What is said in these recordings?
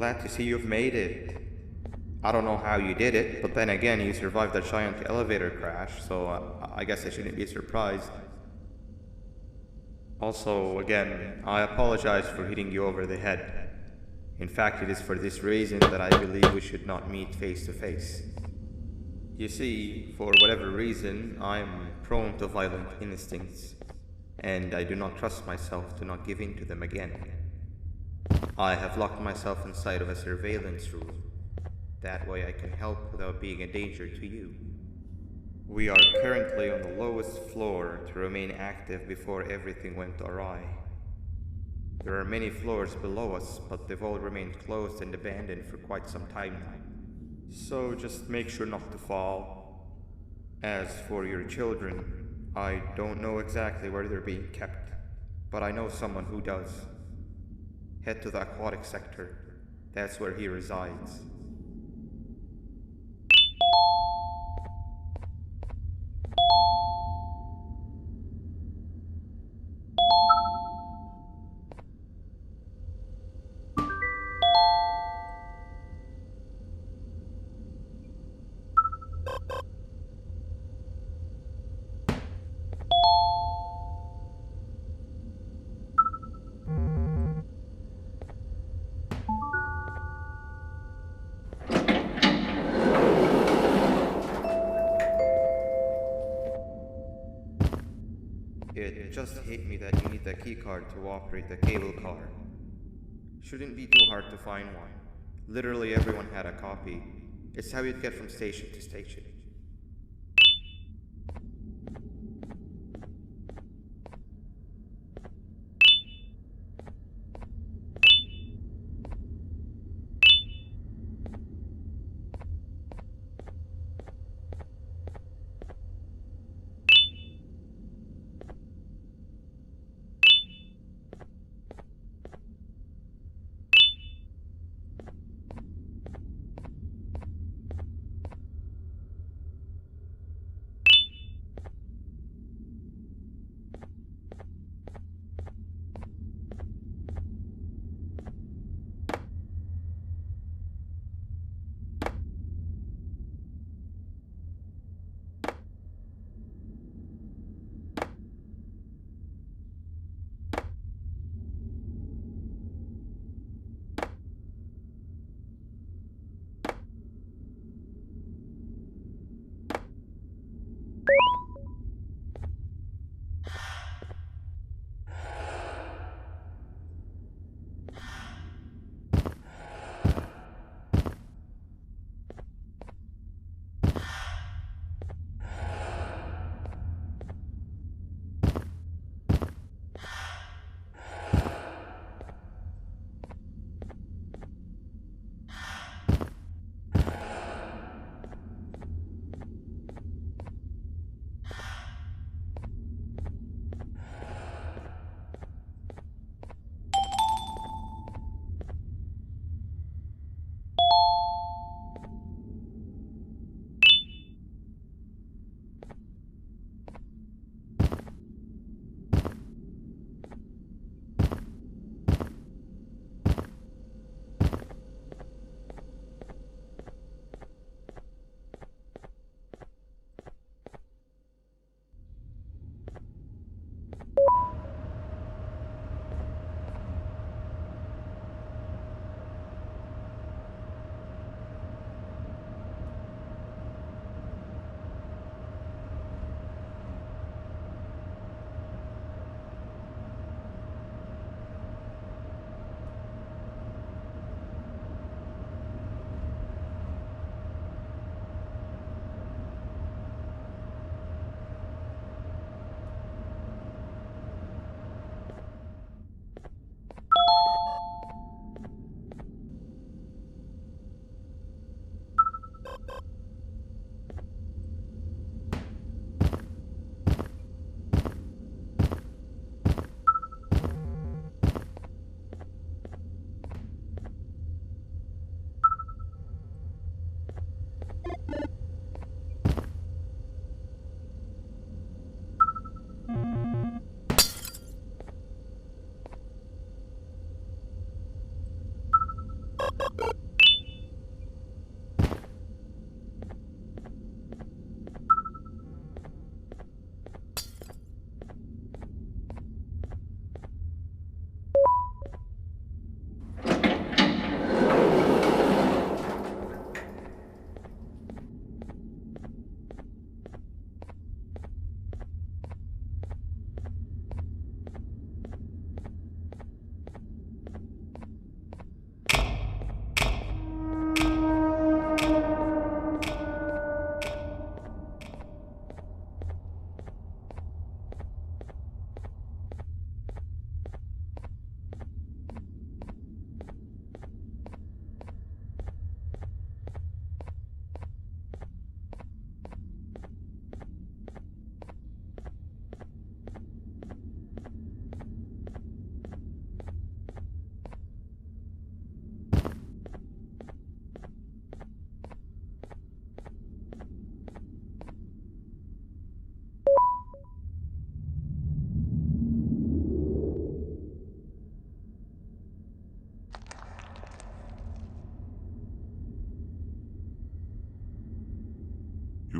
glad to see you've made it. I don't know how you did it, but then again, you survived a giant elevator crash, so I guess I shouldn't be surprised. Also, again, I apologize for hitting you over the head. In fact, it is for this reason that I believe we should not meet face to face. You see, for whatever reason, I'm prone to violent instincts, and I do not trust myself to not give in to them again. I have locked myself inside of a surveillance room. That way I can help without being a danger to you. We are currently on the lowest floor to remain active before everything went awry. There are many floors below us, but they've all remained closed and abandoned for quite some time now. So just make sure not to fall. As for your children, I don't know exactly where they're being kept, but I know someone who does. Head to the aquatic sector. That's where he resides. It just hit me that you need the keycard to operate the cable car. Shouldn't be too hard to find one. Literally everyone had a copy. It's how you'd get from station to station.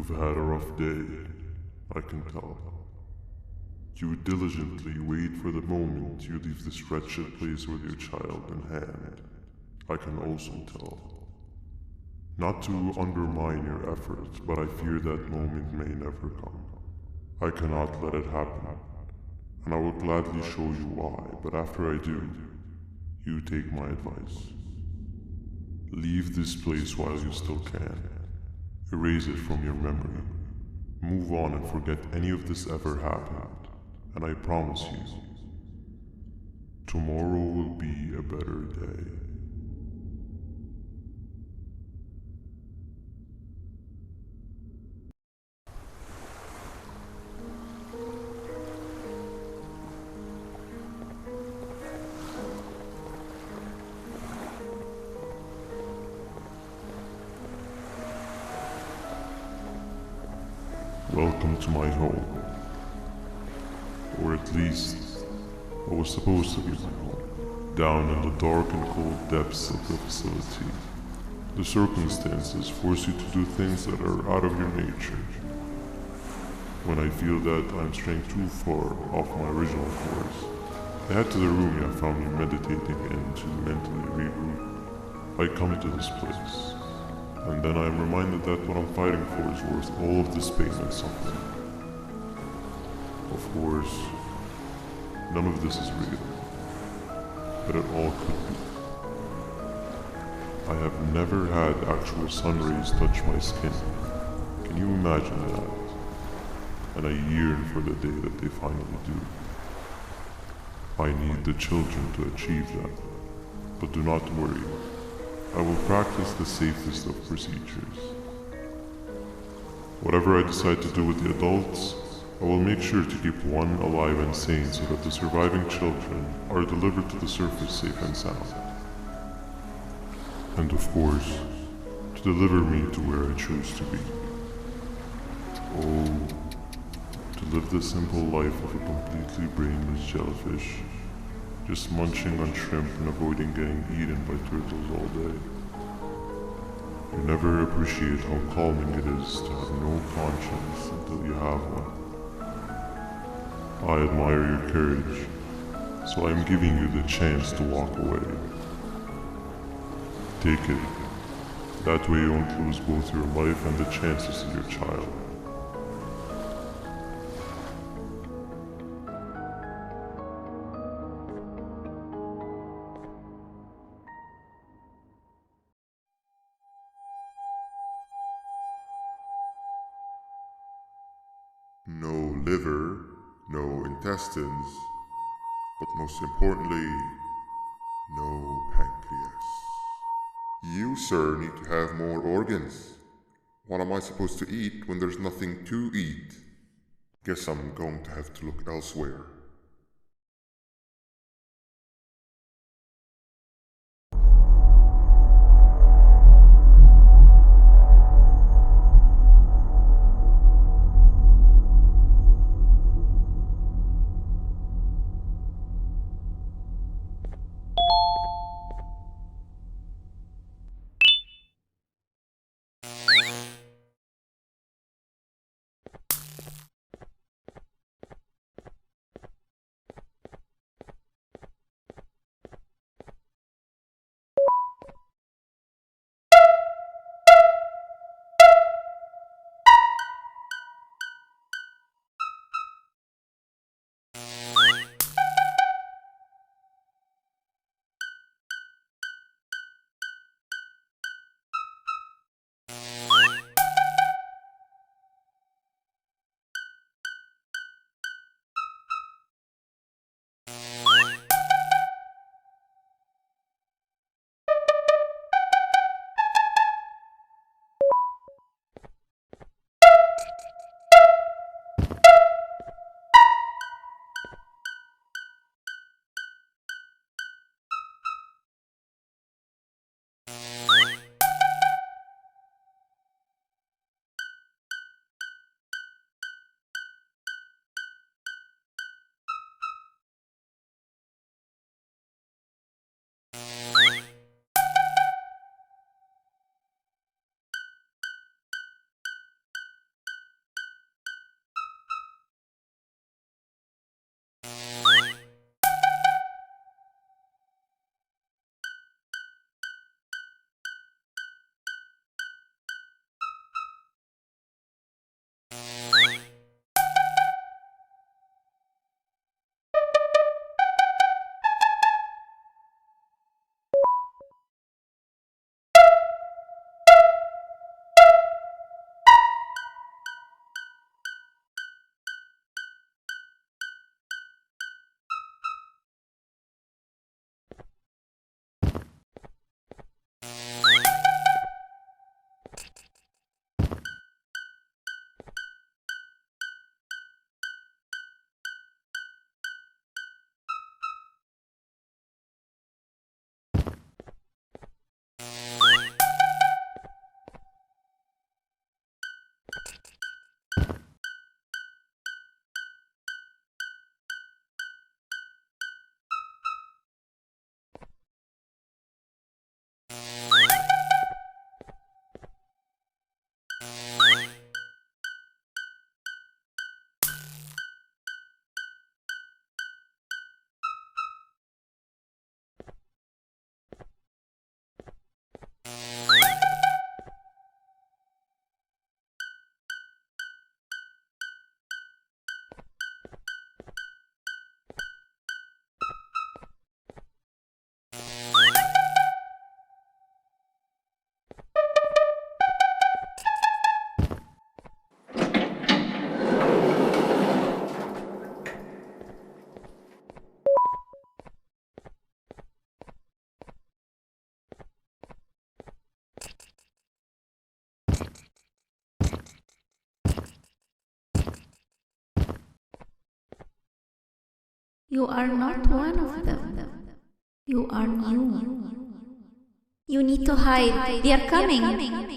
You've had a rough day, I can tell. You diligently wait for the moment you leave this wretched place with your child in hand. I can also tell. Not to undermine your efforts, but I fear that moment may never come. I cannot let it happen, and I will gladly show you why, but after I do, you take my advice. Leave this place while you still can. Erase it from your memory. Move on and forget any of this ever happened, and I promise you, tomorrow will be a better day. Welcome to my home. Or at least, what was supposed to be my home. Down in the dark and cold depths of the facility, the circumstances force you to do things that are out of your nature. When I feel that I'm straying too far off my original course, I head to the room you found me meditating in to mentally regroup. I come to this place, and then I am reminded that what I'm fighting for is worth all of this pain and suffering. Of course, none of this is real, but it all could be. I have never had actual sun rays touch my skin. Can you imagine that? And I yearn for the day that they finally do. I need the children to achieve that, but do not worry. I will practice the safest of procedures. Whatever I decide to do with the adults, I will make sure to keep one alive and sane so that the surviving children are delivered to the surface safe and sound. And of course, to deliver me to where I choose to be. Oh, to live the simple life of a completely brainless jellyfish, just munching on shrimp and avoiding getting eaten by turtles all day. You never appreciate how calming it is to have no conscience until you have one. I admire your courage, so I am giving you the chance to walk away. Take it. That way you won't lose both your life and the chances of your child. No liver, no intestines, but most importantly, no pancreas. You, sir, need to have more organs. What am I supposed to eat when there's nothing to eat? Guess I'm going to have to look elsewhere. You are not one of them. You are new. You need to hide. They are coming.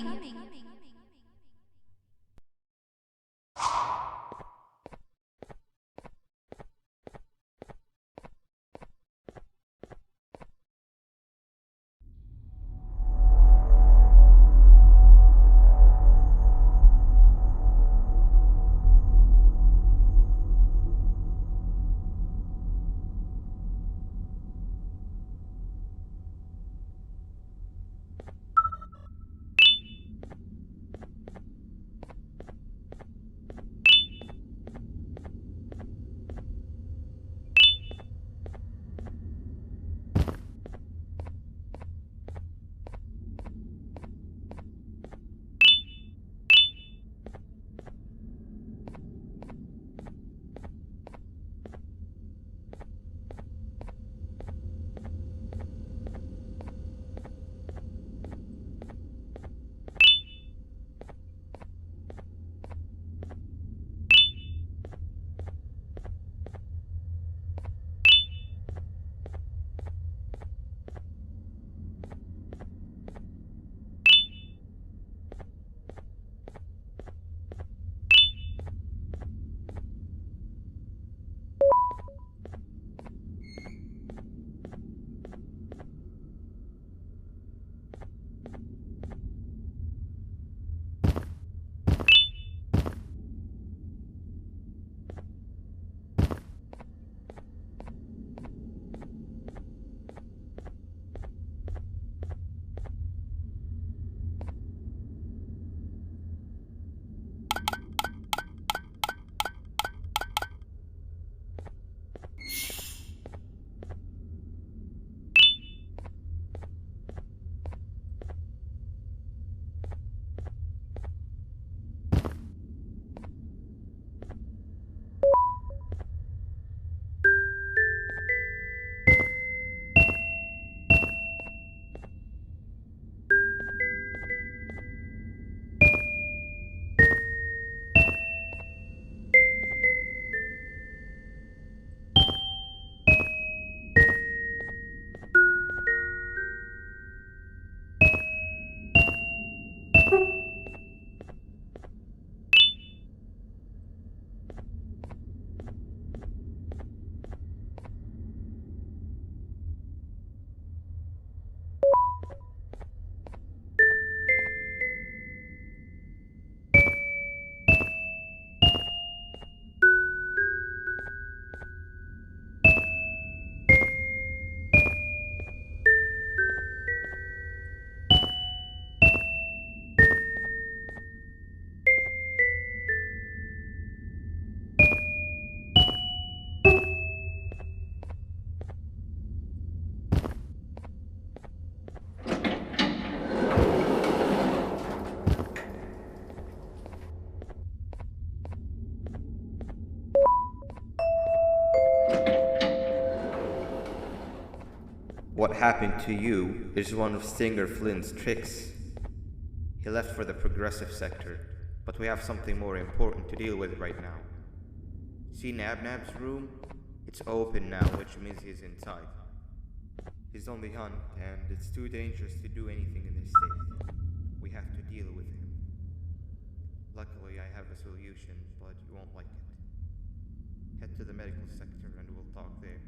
What happened to you is one of Stinger Flynn's tricks. He left for the progressive sector, but we have something more important to deal with right now. See Nabnab's room? It's open now, which means he's inside. He's on the hunt, and it's too dangerous to do anything in this state. We have to deal with him. Luckily, I have a solution, but you won't like it. Head to the medical sector and we'll talk there.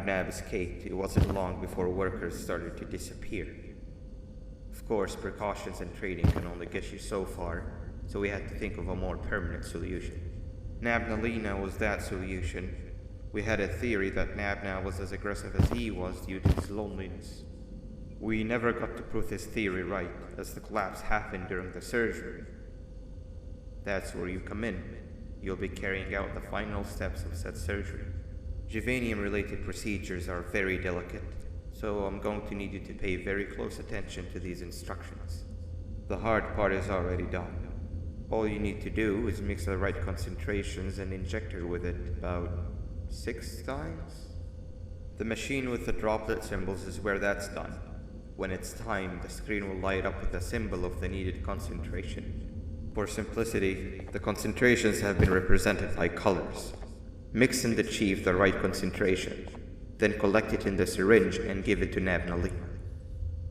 Nab escaped, it wasn't long before workers started to disappear. Of course, precautions and training can only get you so far, so we had to think of a more permanent solution. Nabnalina was that solution. We had a theory that Nabna was as aggressive as he was due to his loneliness. We never got to prove this theory right, as the collapse happened during the surgery. That's where you come in. You'll be carrying out the final steps of said surgery. Juvanium-related procedures are very delicate, so I'm going to need you to pay very close attention to these instructions. The hard part is already done. All you need to do is mix the right concentrations and inject her with it about 6 times. The machine with the droplet symbols is where that's done. When it's time, the screen will light up with the symbol of the needed concentration. For simplicity, the concentrations have been represented by colors. Mix and achieve the right concentration, then collect it in the syringe and give it to Nabnalina.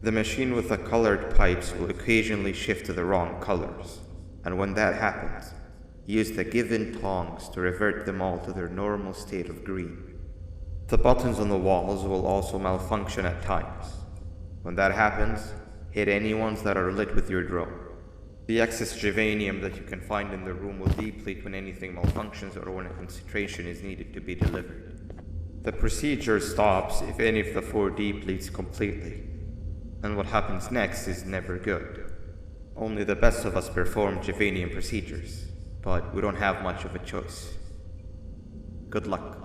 The machine with the colored pipes will occasionally shift to the wrong colors, and when that happens, use the given tongs to revert them all to their normal state of green. The buttons on the walls will also malfunction at times. When that happens, hit any ones that are lit with your drone. The excess juvanium that you can find in the room will deplete when anything malfunctions or when a concentration is needed to be delivered. The procedure stops if any of the 4 depletes completely, and what happens next is never good. Only the best of us perform juvanium procedures, but we don't have much of a choice. Good luck.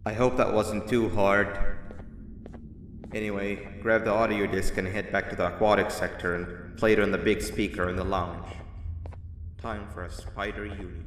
I hope that wasn't too hard. Anyway, grab the audio disc and head back to the aquatic sector and play it on the big speaker in the lounge. Time for a spider uni.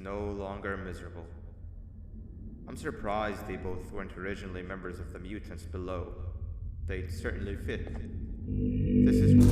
no longer miserable. I'm surprised they both weren't originally members of the mutants below. They'd certainly fit. This is...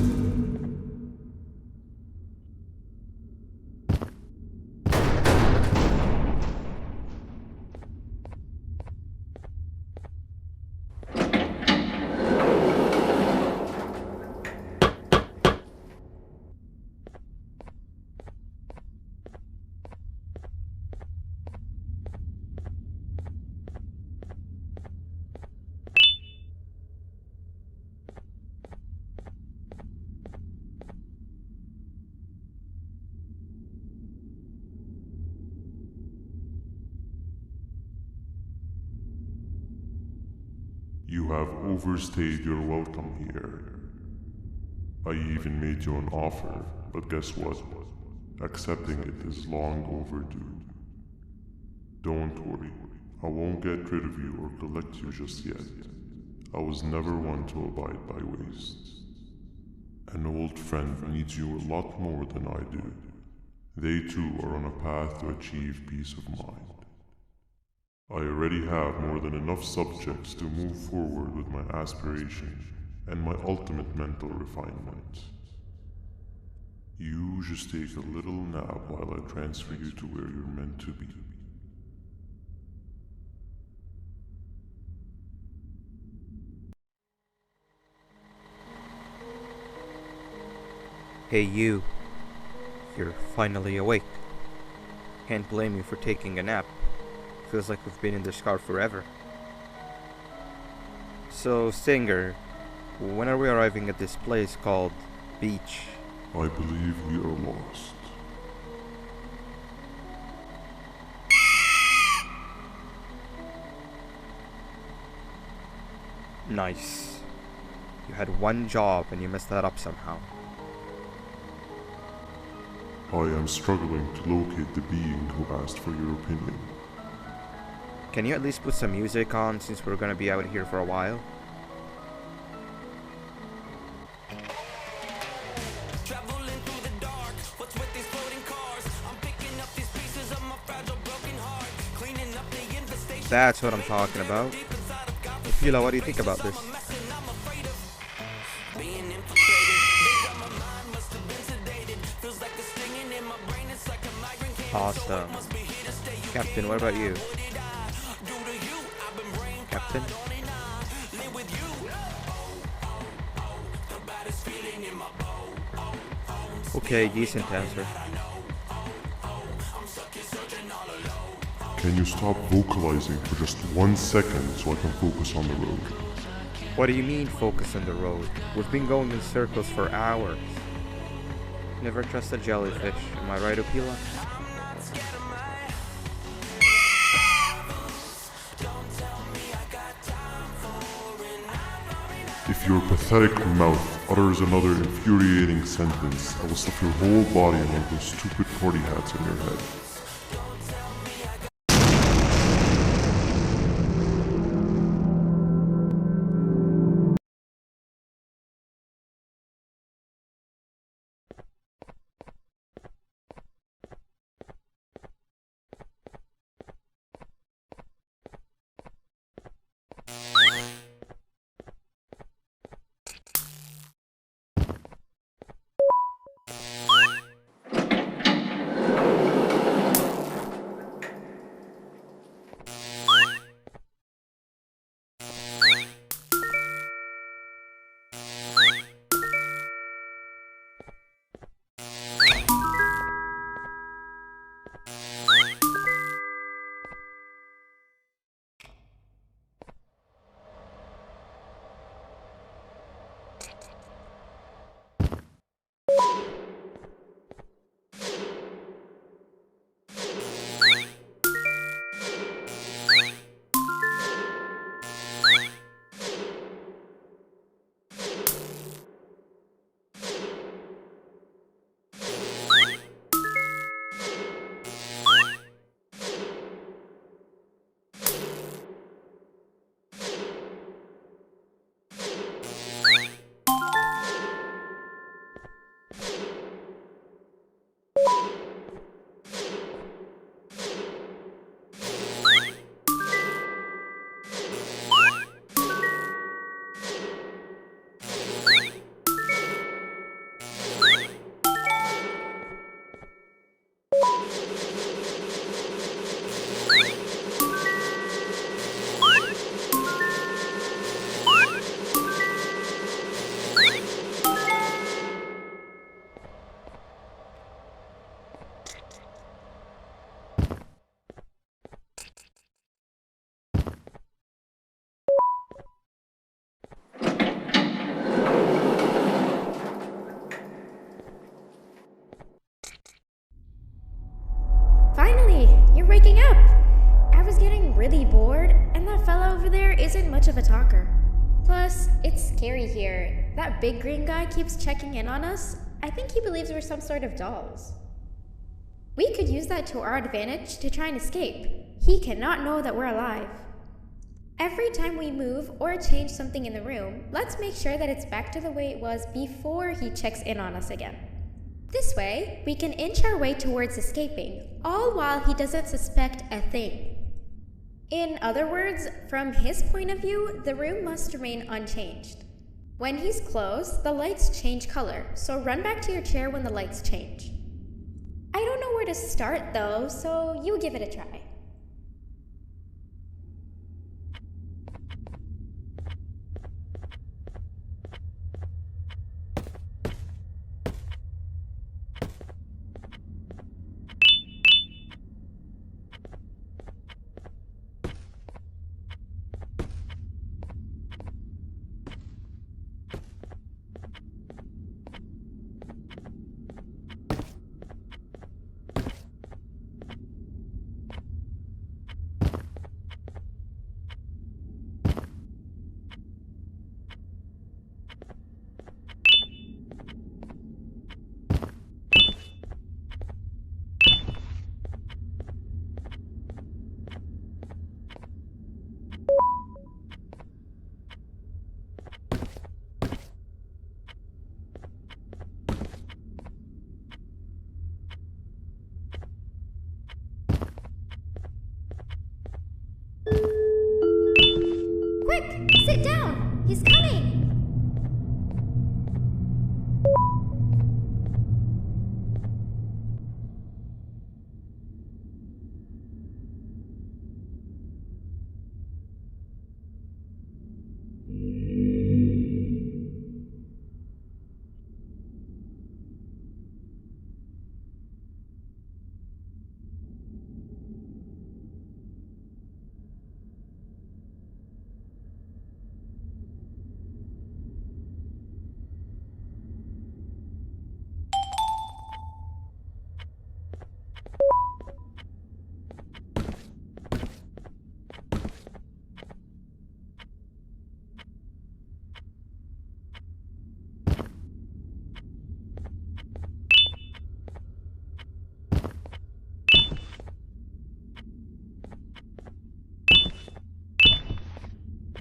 You have overstayed your welcome here. I even made you an offer, but guess what? Accepting it is long overdue. Don't worry, I won't get rid of you or collect you just yet. I was never one to abide by waste. An old friend needs you a lot more than I do. They too are on a path to achieve peace of mind. I already have more than enough subjects to move forward with my aspiration and my ultimate mental refinement. You just take a little nap while I transfer you to where you're meant to be. Hey you. You're finally awake. Can't blame you for taking a nap. Feels like we've been in this car forever. So, Stinger, when are we arriving at this place called Beach? I believe we are lost. Nice. You had one job and you messed that up somehow. I am struggling to locate the being who asked for your opinion. Can you at least put some music on since we're gonna be out here for a while? Traveling through the dark, what's with these floating cars? I'm picking up these pieces of my fragile broken heart, cleaning up the infestation. That's what I'm talking about. Fila, what do you think about this? Being infiltrated, they got my mind, must have been sedated. Feels like the stinging in my brain, it's like a migraine came. Awesome. Captain, what about you? Captain? Okay, decent answer. Can you stop vocalizing for just 1 second so I can focus on the road? What do you mean focus on the road? We've been going in circles for hours. Never trust a jellyfish, am I right, Opila? If your pathetic mouth utters another infuriating sentence, I will stuff your whole body in one of those stupid party hats on your head. much of a talker. Plus, it's scary here. That big green guy keeps checking in on us. I think he believes we're some sort of dolls. We could use that to our advantage to try and escape. He cannot know that we're alive. Every time we move or change something in the room, let's make sure that it's back to the way it was before he checks in on us again. This way, we can inch our way towards escaping, all while he doesn't suspect a thing. In other words, from his point of view, the room must remain unchanged. When he's close, the lights change color, so run back to your chair when the lights change. I don't know where to start though, so you give it a try. Quick! Sit down! He's coming!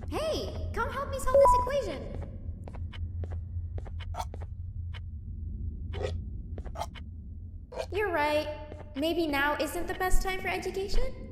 Hey, come help me solve this equation. You're right. Maybe now isn't the best time for education?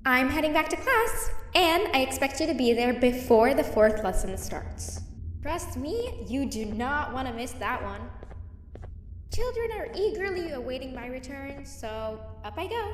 I'm heading back to class, and I expect you to be there before the 4th lesson starts. Trust me, you do not want to miss that one. Children are eagerly awaiting my return, so up I go.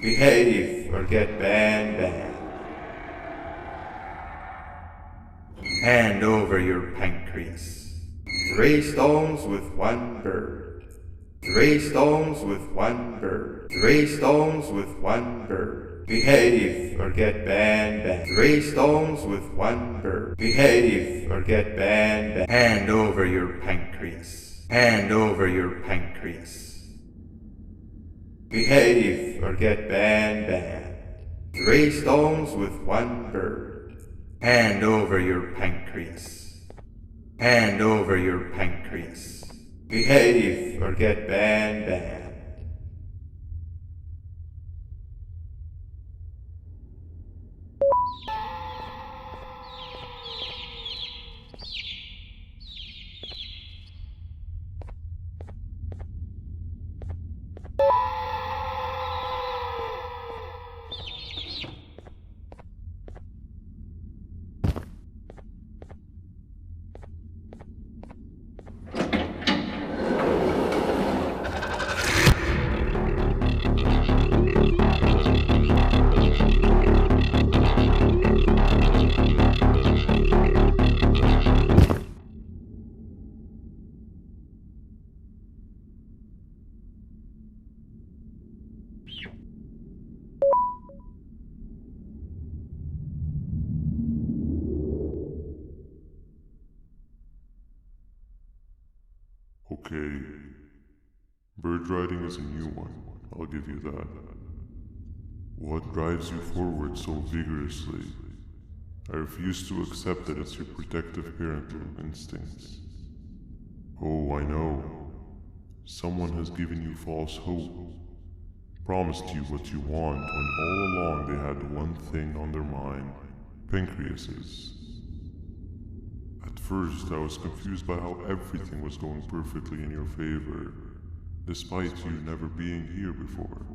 Behave or get Banban. Hand over your pancreas. 3 stones with 1 bird. 3 stones with 1 bird. 3 stones with 1 bird. Behave or get Banban. 3 stones with 1 bird. Behave or get Banban. Hand over your pancreas. Hand over your pancreas. Behave or get Banban. 3 stones with 1 bird. Hand over your pancreas. Hand over your pancreas. Behave or get Banban. Okay. Bird riding is a new one, I'll give you that. What drives you forward so vigorously? I refuse to accept that it's your protective parental instincts. Oh, I know. Someone has given you false hope. Promised you what you want when all along they had one thing on their mind. Pancreases. At first, I was confused by how everything was going perfectly in your favor, despite you never being here before.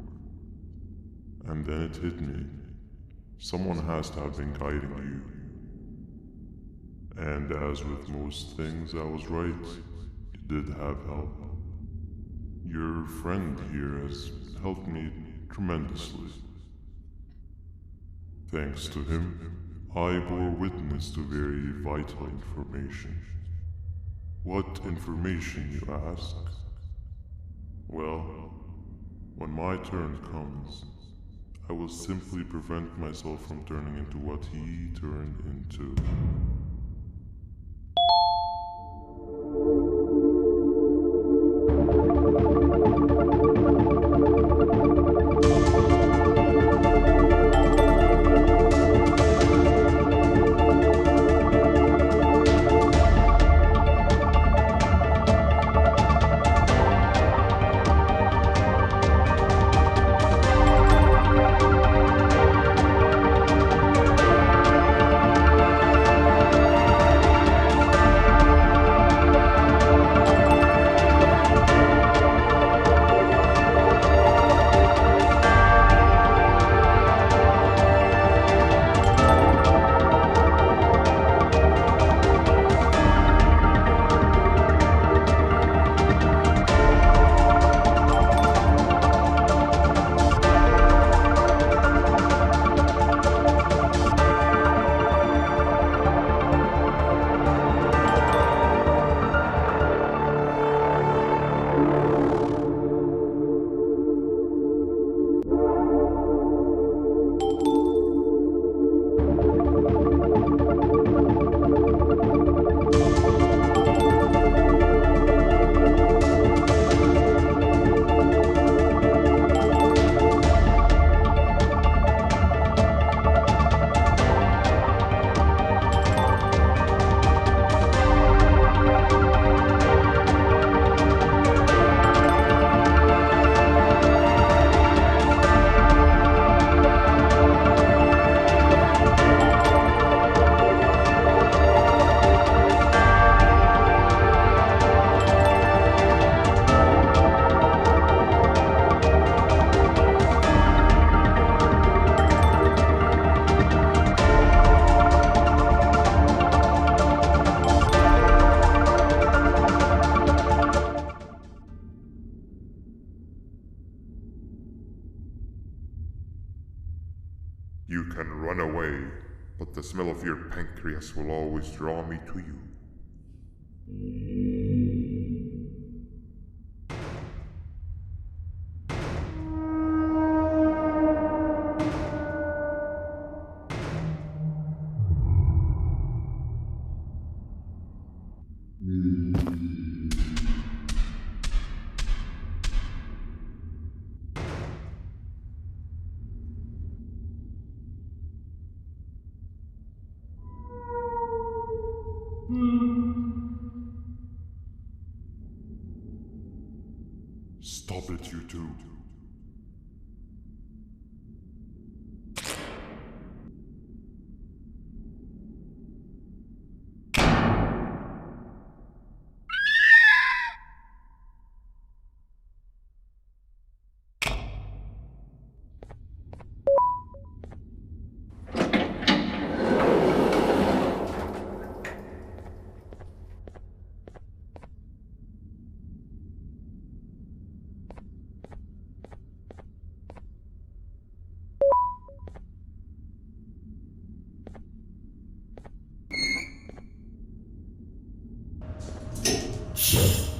And then it hit me. Someone has to have been guiding you. And as with most things, I was right. You did have help. Your friend here has helped me tremendously. Thanks to him, I bore witness to very vital information. What information, you ask? Well, when my turn comes, I will simply prevent myself from turning into what he turned into. the smell of your pancreas will always draw me to you. Stop it, you two. Shh.